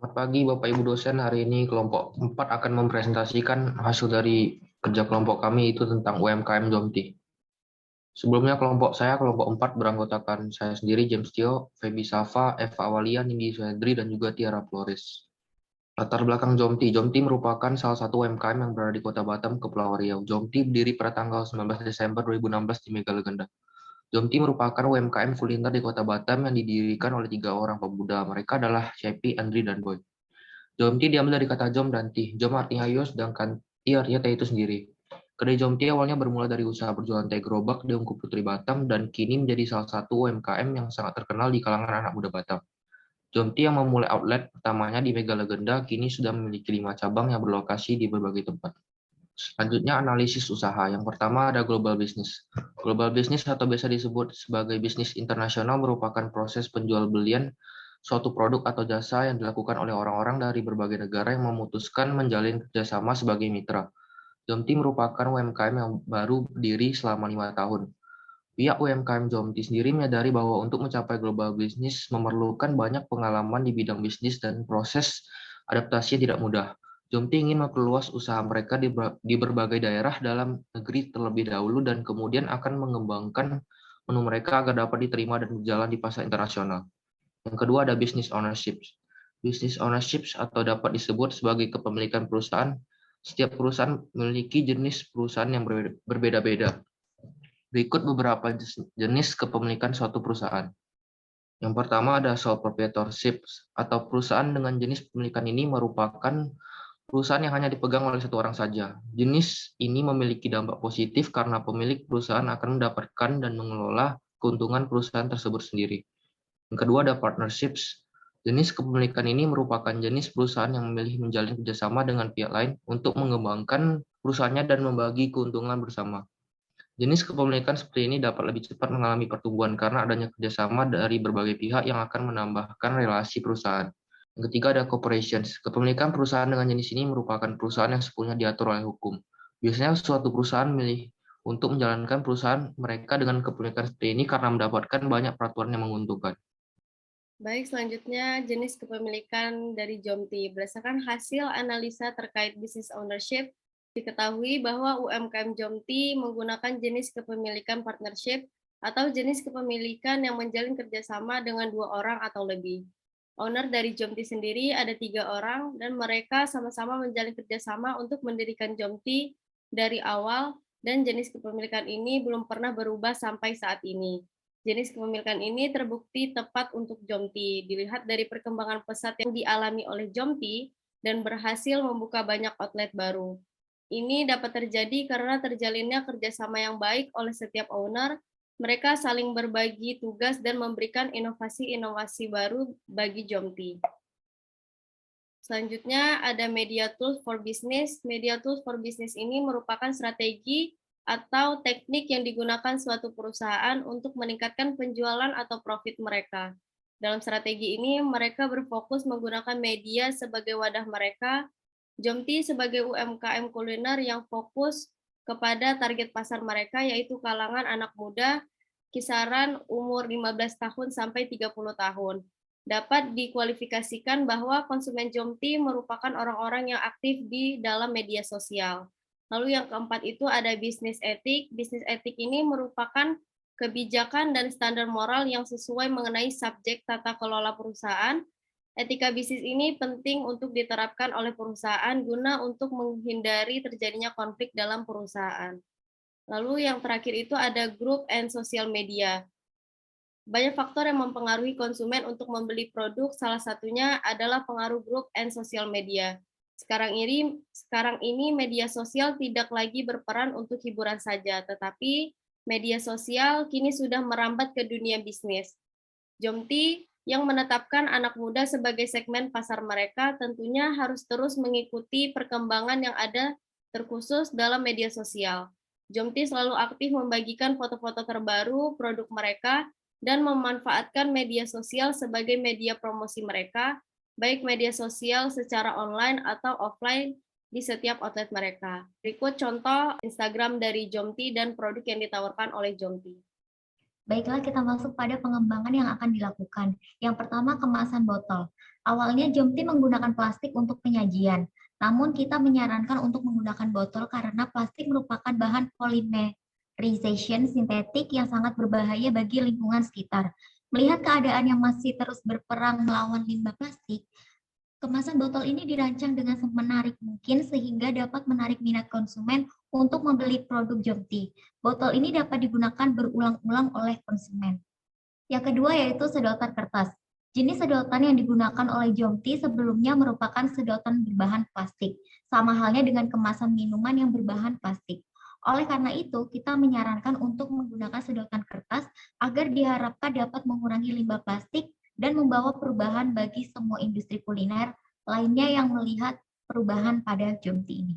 Selamat pagi Bapak Ibu dosen, hari ini kelompok 4 akan mempresentasikan hasil dari kerja kelompok kami itu tentang UMKM Jomti. Sebelumnya kelompok saya, kelompok 4 beranggotakan saya sendiri, James Tio, Feby Safa, Eva Awalia, Nindi Suhedri, dan juga Tiara Flores. Latar belakang Jomti. Jomti merupakan salah satu UMKM yang berada di Kota Batam, Kepulauan Riau. Jomti berdiri pada tanggal 19 Desember 2016 di Megalegenda. Jomti merupakan UMKM kuliner di Kota Batam yang didirikan oleh 3 orang pemuda. Mereka adalah Shepi, Andri, dan Boy. Jomti diambil dari kata jom dan tih. Jom artinya ayo, sedangkan ti artinya teh itu sendiri. Kedai Jomti awalnya bermula dari usaha berjualan teh gerobak di Ungkup Putri Batam dan kini menjadi salah satu UMKM yang sangat terkenal di kalangan anak muda Batam. Jomti yang memulai outlet pertamanya di Mega Legenda kini sudah memiliki 5 cabang yang berlokasi di berbagai tempat. Selanjutnya analisis usaha. Yang pertama ada global business. Global business atau biasa disebut sebagai bisnis internasional merupakan proses penjual belian suatu produk atau jasa yang dilakukan oleh orang-orang dari berbagai negara yang memutuskan menjalin kerjasama sebagai mitra. Jomti merupakan UMKM yang baru berdiri selama 5 tahun. Pihak UMKM Jomti sendiri menyadari bahwa untuk mencapai global business memerlukan banyak pengalaman di bidang bisnis dan proses adaptasi yang tidak mudah. Jomti ingin memperluas usaha mereka di berbagai daerah dalam negeri terlebih dahulu dan kemudian akan mengembangkan menu mereka agar dapat diterima dan berjalan di pasar internasional. Yang kedua ada business ownership. Business ownership atau dapat disebut sebagai kepemilikan perusahaan. Setiap perusahaan memiliki jenis perusahaan yang berbeda-beda. Berikut beberapa jenis kepemilikan suatu perusahaan. Yang pertama ada sole proprietorship atau perusahaan dengan jenis kepemilikan ini merupakan perusahaan yang hanya dipegang oleh satu orang saja. Jenis ini memiliki dampak positif karena pemilik perusahaan akan mendapatkan dan mengelola keuntungan perusahaan tersebut sendiri. Yang kedua ada partnerships. Jenis kepemilikan ini merupakan jenis perusahaan yang memilih menjalin kerjasama dengan pihak lain untuk mengembangkan perusahaannya dan membagi keuntungan bersama. Jenis kepemilikan seperti ini dapat lebih cepat mengalami pertumbuhan karena adanya kerjasama dari berbagai pihak yang akan menambahkan relasi perusahaan. Yang ketiga ada corporations. Kepemilikan perusahaan dengan jenis ini merupakan perusahaan yang sepenuhnya diatur oleh hukum. Biasanya suatu perusahaan memilih untuk menjalankan perusahaan mereka dengan kepemilikan seperti ini karena mendapatkan banyak peraturan yang menguntungkan. Baik, selanjutnya jenis kepemilikan dari Jomti. Berdasarkan hasil analisa terkait business ownership, diketahui bahwa UMKM Jomti menggunakan jenis kepemilikan partnership atau jenis kepemilikan yang menjalin kerjasama dengan 2 orang atau lebih. Owner dari Jomti sendiri ada 3 orang dan mereka sama-sama menjalin kerjasama untuk mendirikan Jomti dari awal dan jenis kepemilikan ini belum pernah berubah sampai saat ini. Jenis kepemilikan ini terbukti tepat untuk Jomti, dilihat dari perkembangan pesat yang dialami oleh Jomti dan berhasil membuka banyak outlet baru. Ini dapat terjadi karena terjalinnya kerjasama yang baik oleh setiap owner, mereka saling berbagi tugas dan memberikan inovasi-inovasi baru bagi Jomti. Selanjutnya ada Media Tools for Business. Media Tools for Business ini merupakan strategi atau teknik yang digunakan suatu perusahaan untuk meningkatkan penjualan atau profit mereka. Dalam strategi ini, mereka berfokus menggunakan media sebagai wadah mereka. Jomti sebagai UMKM kuliner yang fokus kepada target pasar mereka, yaitu kalangan anak muda, kisaran umur 15 tahun sampai 30 tahun. Dapat dikualifikasikan bahwa konsumen Jomti merupakan orang-orang yang aktif di dalam media sosial. Lalu yang keempat itu ada bisnis etik. Bisnis etik ini merupakan kebijakan dan standar moral yang sesuai mengenai subjek tata kelola perusahaan. Etika bisnis ini penting untuk diterapkan oleh perusahaan guna untuk menghindari terjadinya konflik dalam perusahaan. Lalu yang terakhir itu ada group and social media. Banyak faktor yang mempengaruhi konsumen untuk membeli produk, salah satunya adalah pengaruh grup and social media. Sekarang ini media sosial tidak lagi berperan untuk hiburan saja, tetapi media sosial kini sudah merambat ke dunia bisnis. Jomti yang menetapkan anak muda sebagai segmen pasar mereka tentunya harus terus mengikuti perkembangan yang ada terkhusus dalam media sosial. Jomti selalu aktif membagikan foto-foto terbaru produk mereka dan memanfaatkan media sosial sebagai media promosi mereka, baik media sosial secara online atau offline di setiap outlet mereka. Berikut contoh Instagram dari Jomti dan produk yang ditawarkan oleh Jomti. Baiklah, kita masuk pada pengembangan yang akan dilakukan. Yang pertama, kemasan botol. Awalnya Jomti menggunakan plastik untuk penyajian, namun kita menyarankan untuk menggunakan botol karena plastik merupakan bahan polymerization sintetik yang sangat berbahaya bagi lingkungan sekitar. Melihat keadaan yang masih terus berperang melawan limbah plastik, kemasan botol ini dirancang dengan semenarik mungkin sehingga dapat menarik minat konsumen untuk membeli produk Jomti. Botol ini dapat digunakan berulang-ulang oleh konsumen. Yang kedua yaitu sedotan kertas. Jenis sedotan yang digunakan oleh Jomti sebelumnya merupakan sedotan berbahan plastik, sama halnya dengan kemasan minuman yang berbahan plastik. Oleh karena itu, kita menyarankan untuk menggunakan sedotan kertas agar diharapkan dapat mengurangi limbah plastik dan membawa perubahan bagi semua industri kuliner lainnya yang melihat perubahan pada Jomti ini.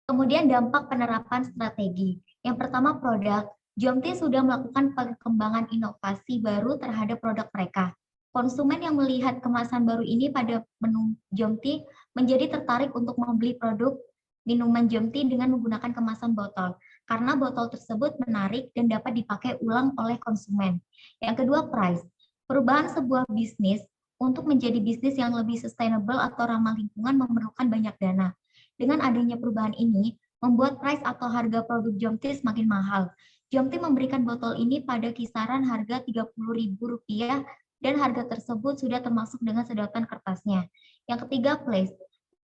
Kemudian dampak penerapan strategi. Yang pertama produk. Jomti sudah melakukan perkembangan inovasi baru terhadap produk mereka. Konsumen yang melihat kemasan baru ini pada menu Jomti menjadi tertarik untuk membeli produk minuman Jomti dengan menggunakan kemasan botol, karena botol tersebut menarik dan dapat dipakai ulang oleh konsumen. Yang kedua, price. Perubahan sebuah bisnis untuk menjadi bisnis yang lebih sustainable atau ramah lingkungan memerlukan banyak dana. Dengan adanya perubahan ini, membuat price atau harga produk Jomti semakin mahal. Jomti memberikan botol ini pada kisaran harga Rp30.000 dan harga tersebut sudah termasuk dengan sedotan kertasnya. Yang ketiga, place.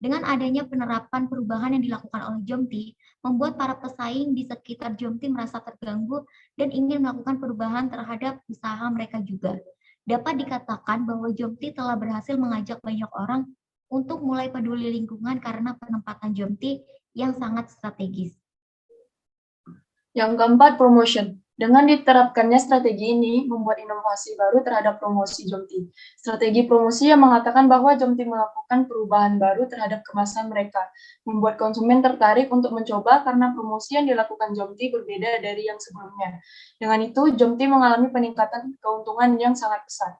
Dengan adanya penerapan perubahan yang dilakukan oleh Jomti, membuat para pesaing di sekitar Jomti merasa terganggu dan ingin melakukan perubahan terhadap usaha mereka juga. Dapat dikatakan bahwa Jomti telah berhasil mengajak banyak orang untuk mulai peduli lingkungan karena penempatan Jomti yang sangat strategis. Yang keempat, promotion. Dengan diterapkannya strategi ini, membuat inovasi baru terhadap promosi Jomti. Strategi promosi yang mengatakan bahwa Jomti melakukan perubahan baru terhadap kemasan mereka, membuat konsumen tertarik untuk mencoba karena promosi yang dilakukan Jomti berbeda dari yang sebelumnya. Dengan itu, Jomti mengalami peningkatan keuntungan yang sangat besar.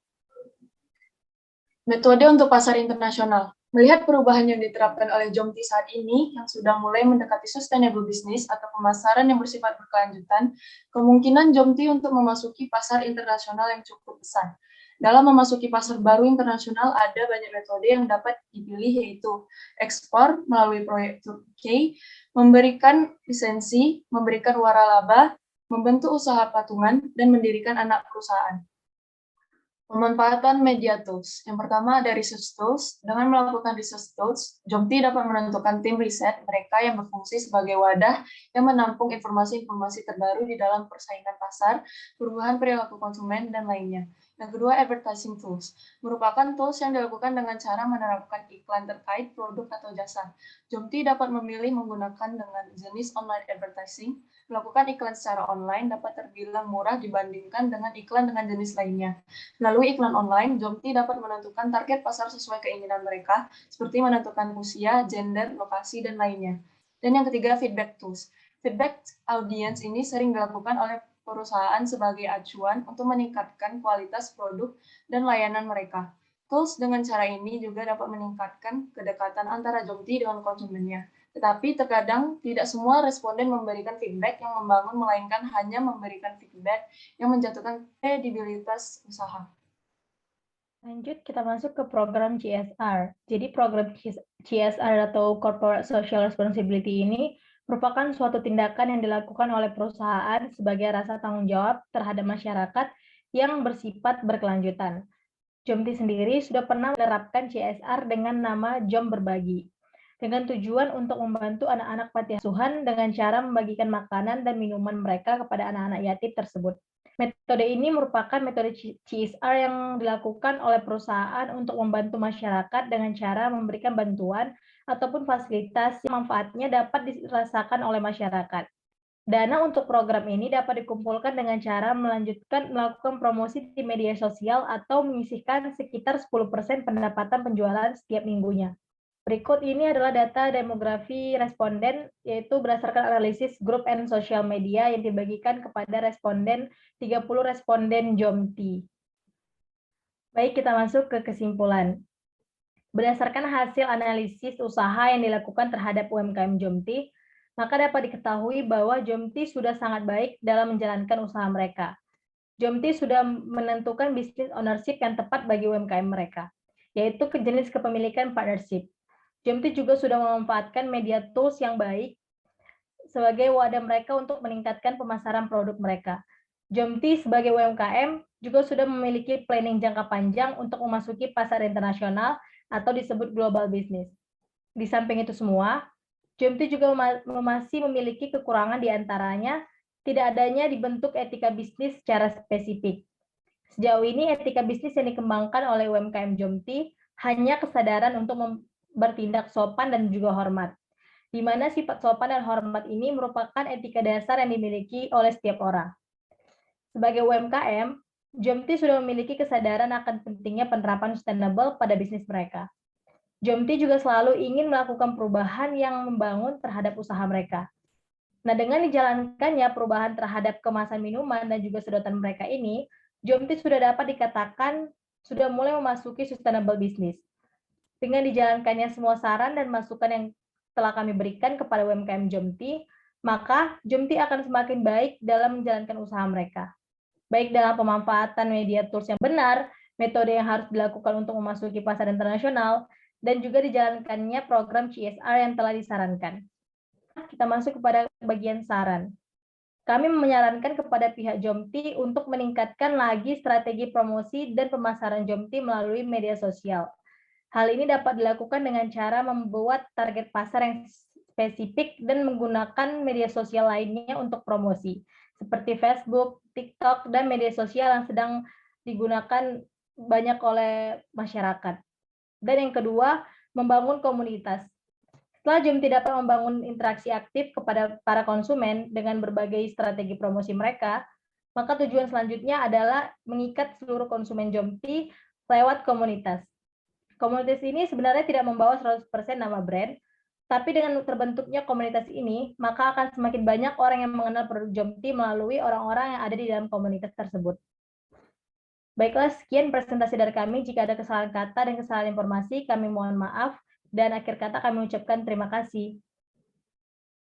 Metode untuk pasar internasional. Melihat perubahan yang diterapkan oleh Jomti saat ini, yang sudah mulai mendekati sustainable business atau pemasaran yang bersifat berkelanjutan, kemungkinan Jomti untuk memasuki pasar internasional yang cukup besar. Dalam memasuki pasar baru internasional, ada banyak metode yang dapat dipilih, yaitu ekspor melalui proyek Turki, memberikan lisensi, memberikan waralaba, membentuk usaha patungan, dan mendirikan anak perusahaan. Pemanfaatan media tools. Yang pertama ada research tools. Dengan melakukan research tools, Jomti dapat menentukan tim riset mereka yang berfungsi sebagai wadah yang menampung informasi-informasi terbaru di dalam persaingan pasar, perubahan perilaku konsumen, dan lainnya. Yang kedua, advertising tools. Merupakan tools yang dilakukan dengan cara menerapkan iklan terkait produk atau jasa. Jomti dapat memilih menggunakan dengan jenis online advertising. Melakukan iklan secara online dapat terbilang murah dibandingkan dengan iklan dengan jenis lainnya. Melalui iklan online, Jomti dapat menentukan target pasar sesuai keinginan mereka, seperti menentukan usia, gender, lokasi, dan lainnya. Dan yang ketiga, feedback tools. Feedback audience ini sering dilakukan oleh perusahaan sebagai acuan untuk meningkatkan kualitas produk dan layanan mereka. Tools dengan cara ini juga dapat meningkatkan kedekatan antara Jomti dengan konsumennya. Tetapi terkadang tidak semua responden memberikan feedback yang membangun, melainkan hanya memberikan feedback yang menjatuhkan kredibilitas usaha. Lanjut, kita masuk ke program CSR. Jadi program CSR atau Corporate Social Responsibility ini merupakan suatu tindakan yang dilakukan oleh perusahaan sebagai rasa tanggung jawab terhadap masyarakat yang bersifat berkelanjutan. Jomti sendiri sudah pernah menerapkan CSR dengan nama Jom Berbagi, dengan tujuan untuk membantu anak-anak panti asuhan dengan cara membagikan makanan dan minuman mereka kepada anak-anak yatim tersebut. Metode ini merupakan metode CSR yang dilakukan oleh perusahaan untuk membantu masyarakat dengan cara memberikan bantuan ataupun fasilitas yang manfaatnya dapat dirasakan oleh masyarakat. Dana untuk program ini dapat dikumpulkan dengan cara melakukan promosi di media sosial atau menyisihkan sekitar 10% pendapatan penjualan setiap minggunya. Berikut ini adalah data demografi responden, yaitu berdasarkan analisis grup and social media yang dibagikan kepada responden 30 responden Jomti. Baik, kita masuk ke kesimpulan. Berdasarkan hasil analisis usaha yang dilakukan terhadap UMKM Jomti, maka dapat diketahui bahwa Jomti sudah sangat baik dalam menjalankan usaha mereka. Jomti sudah menentukan bisnis ownership yang tepat bagi UMKM mereka, yaitu jenis kepemilikan partnership. Jomti juga sudah memanfaatkan media tools yang baik sebagai wadah mereka untuk meningkatkan pemasaran produk mereka. Jomti sebagai UMKM juga sudah memiliki planning jangka panjang untuk memasuki pasar internasional atau disebut global business. Di samping itu semua, Jomti juga masih memiliki kekurangan di antaranya tidak adanya dibentuk etika bisnis secara spesifik. Sejauh ini etika bisnis yang dikembangkan oleh UMKM Jomti hanya kesadaran untuk bertindak sopan dan juga hormat, di mana sifat sopan dan hormat ini merupakan etika dasar yang dimiliki oleh setiap orang. Sebagai UMKM, Jomti sudah memiliki kesadaran akan pentingnya penerapan sustainable pada bisnis mereka. Jomti juga selalu ingin melakukan perubahan yang membangun terhadap usaha mereka. Nah, dengan dijalankannya perubahan terhadap kemasan minuman dan juga sedotan mereka ini, Jomti sudah dapat dikatakan sudah mulai memasuki sustainable business. Dengan dijalankannya semua saran dan masukan yang telah kami berikan kepada UMKM Jomti, maka Jomti akan semakin baik dalam menjalankan usaha mereka. Baik dalam pemanfaatan media tools yang benar, metode yang harus dilakukan untuk memasuki pasar internasional, dan juga dijalankannya program CSR yang telah disarankan. Kita masuk kepada bagian saran. Kami menyarankan kepada pihak Jomti untuk meningkatkan lagi strategi promosi dan pemasaran Jomti melalui media sosial. Hal ini dapat dilakukan dengan cara membuat target pasar yang spesifik dan menggunakan media sosial lainnya untuk promosi, seperti Facebook, TikTok, dan media sosial yang sedang digunakan banyak oleh masyarakat. Dan yang kedua, membangun komunitas. Setelah Jomti dapat membangun interaksi aktif kepada para konsumen dengan berbagai strategi promosi mereka, maka tujuan selanjutnya adalah mengikat seluruh konsumen Jomti lewat komunitas. Komunitas ini sebenarnya tidak membawa 100% nama brand, tapi dengan terbentuknya komunitas ini, maka akan semakin banyak orang yang mengenal produk Jomti melalui orang-orang yang ada di dalam komunitas tersebut. Baiklah, sekian presentasi dari kami. Jika ada kesalahan kata dan kesalahan informasi, kami mohon maaf. Dan akhir kata kami ucapkan terima kasih.